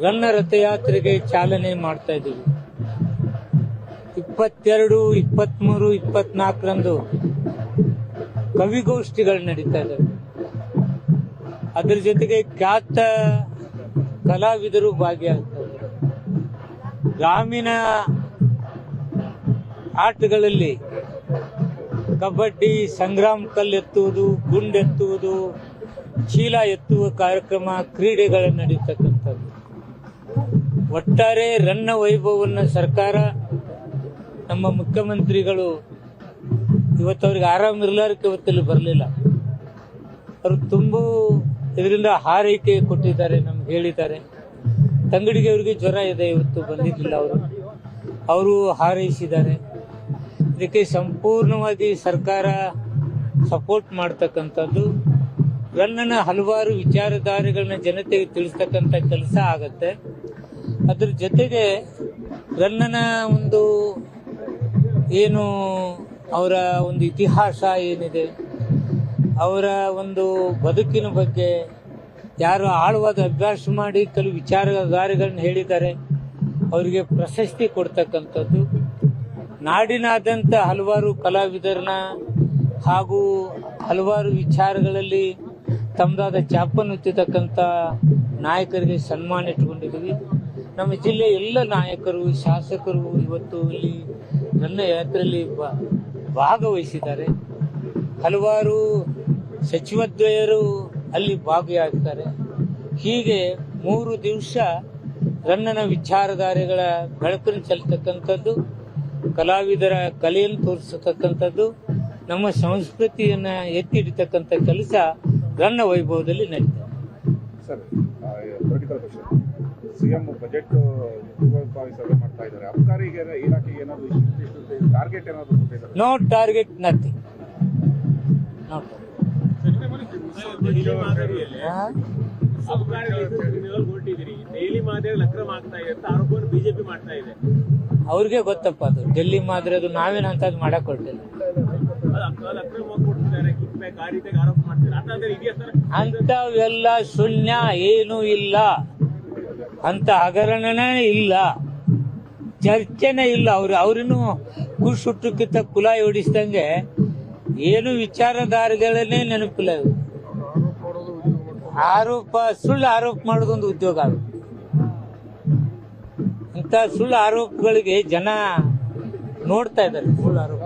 ರನ್ನ ರಥಯಾತ್ರೆಗೆ ಚಾಲನೆ ಮಾಡ್ತಾ ಇದ್ದೀವಿ. 22, 23, 24ರಂದು ಕವಿಗೋಷ್ಠಿಗಳು ನಡೀತಾ ಇದ್ದಾವೆ. ಅದರ ಜೊತೆಗೆ ಖ್ಯಾತ ಕಲಾವಿದರು ಭಾಗಿಯಾಗ್ತಾರೆ. ಗ್ರಾಮೀಣ ಆಟಗಳಲ್ಲಿ ಕಬಡ್ಡಿ, ಸಂಗ್ರಾಮ ಕಲ್ಲು ಎತ್ತುವುದು, ಗುಂಡೆತ್ತುವುದು, ಚೀಲ ಎತ್ತುವ ಕಾರ್ಯಕ್ರಮ, ಕ್ರೀಡೆಗಳು ನಡೀತಕ್ಕಂಥದ್ದು. ಒಟ್ಟಾರೆ ರನ್ನ ವೈಭವವನ್ನು ಸರ್ಕಾರ, ನಮ್ಮ ಮುಖ್ಯಮಂತ್ರಿಗಳು ಇವತ್ತು ಅವ್ರಿಗೆ ಆರಾಮಿರ್ಲಾರಕ್ಕೆ ಇವತ್ತಲ್ಲಿ ಬರಲಿಲ್ಲ. ಅವರು ತುಂಬ ಇದರಿಂದ ಹಾರೈಕೆ ಕೊಟ್ಟಿದ್ದಾರೆ, ನಮ್ಗೆ ಹೇಳಿದ್ದಾರೆ. ತಂಗಡಿಗೆ ಅವರಿಗೆ ಜ್ವರ ಇದೆ, ಇವತ್ತು ಬಂದಿದ್ದಿಲ್ಲ. ಅವರು ಹಾರೈಸಿದ್ದಾರೆ. ಇದಕ್ಕೆ ಸಂಪೂರ್ಣವಾಗಿ ಸರ್ಕಾರ ಸಪೋರ್ಟ್ ಮಾಡ್ತಕ್ಕಂಥದ್ದು. ರನ್ನನ ಹಲವಾರು ವಿಚಾರಧಾರೆಗಳನ್ನ ಜನತೆಗೆ ತಿಳಿಸ್ತಕ್ಕಂಥ ಕೆಲಸ ಆಗತ್ತೆ. ಅದ್ರ ಜೊತೆಗೆ ರನ್ನನ ಒಂದು ಏನು ಅವರ ಒಂದು ಇತಿಹಾಸ ಏನಿದೆ, ಅವರ ಒಂದು ಬದುಕಿನ ಬಗ್ಗೆ ಯಾರು ಆಳವಾದ ಅಭ್ಯಾಸ ಮಾಡಿ ಕೆಲವು ವಿಚಾರಧಾರೆಗಳನ್ನ ಹೇಳಿದ್ದಾರೆ, ಅವರಿಗೆ ಪ್ರಶಸ್ತಿ ಕೊಡ್ತಕ್ಕಂಥದ್ದು. ನಾಡಿನಾದ್ಯಂತ ಹಲವಾರು ಕಲಾವಿದರನ್ನ ಹಾಗೂ ಹಲವಾರು ವಿಚಾರಗಳಲ್ಲಿ ತಮ್ಮದಾದ ಚಾಪನ್ನುತ್ತತಕ್ಕಂಥ ನಾಯಕರಿಗೆ ಸನ್ಮಾನ ಇಟ್ಕೊಂಡಿದ್ದೀವಿ. ನಮ್ಮ ಜಿಲ್ಲೆಯ ಎಲ್ಲ ನಾಯಕರು, ಶಾಸಕರು ಇವತ್ತು ಇಲ್ಲಿ ರನ್ನ ಯಾತ್ರೆಯಲ್ಲಿ ಭಾಗವಹಿಸಿದ್ದಾರೆ. ಹಲವಾರು ಸಚಿವದ್ವಯರು ಅಲ್ಲಿ ಭಾಗಿಯಾಗ್ತಾರೆ. ಹೀಗೆ 3 ದಿವಸ ರನ್ನನ ವಿಚಾರಧಾರೆಗಳ ಬೆಳಕನ್ನು ಚೆಲ್ತಕ್ಕಂಥದ್ದು, ಕಲಾವಿದರ ಕಲೆಯನ್ನು ತೋರಿಸತಕ್ಕಂಥದ್ದು, ನಮ್ಮ ಸಂಸ್ಕೃತಿಯನ್ನ ಎತ್ತಿ ಹಿಡಿತಕ್ಕಂಥ ಕೆಲಸ ರನ್ನ ವೈಭವದಲ್ಲಿ ನಡೀತದೆ. Sir, political question. CM budget ಪೂರ್ವಭಾವಿ ಮಾಡ್ತಾ ಇದ್ದಾರೆ. ಅಬಕಾರಿ ಇಲಾಖೆಗೆ ಏನಾದರೂ ಟಾರ್ಗೆಟ್ ಏನಾದರೂ ಕೊಟ್ಟಿದ್ದಾರೆ? No target, nothing. ಅವ್ರಿಗೆ ಗೊತ್ತಪ್ಪ, ಅದು ಡೆಲ್ಲಿ ಮಾದರಿ. ಅದು ನಾವೇನಂತದ್ದು ಮಾಡಕ್ ಕೊಟ್ಟಿಲ್ಲ. ಅಂತವೆಲ್ಲ ಶೂನ್ಯ, ಏನೂ ಇಲ್ಲ. ಅಂತ ಹಗರಣನೇ ಇಲ್ಲ, ಚರ್ಚೆನೇ ಇಲ್ಲ. ಅವ್ರಿನ್ನೂ ಕುಸುಟ್ಟಕ್ಕಿಂತ ಕುಲಾಯಿ ಹೊಡಿಸ್ದಂಗೆ ಏನು ವಿಚಾರಧಾರೆಗಳನ್ನೇ ನೆನಪಿಲ್ಲ. ಸುಳ್ಳು ಆರೋಪ ಮಾಡೋದೊಂದು ಉದ್ಯೋಗ ಆಗುತ್ತೆ. ಇಂಥ ಸುಳ್ಳು ಆರೋಪಗಳಿಗೆ ಜನ ನೋಡ್ತಾ ಇದ್ದಾರೆ. ಸುಳ್ಳು ಆರೋಪ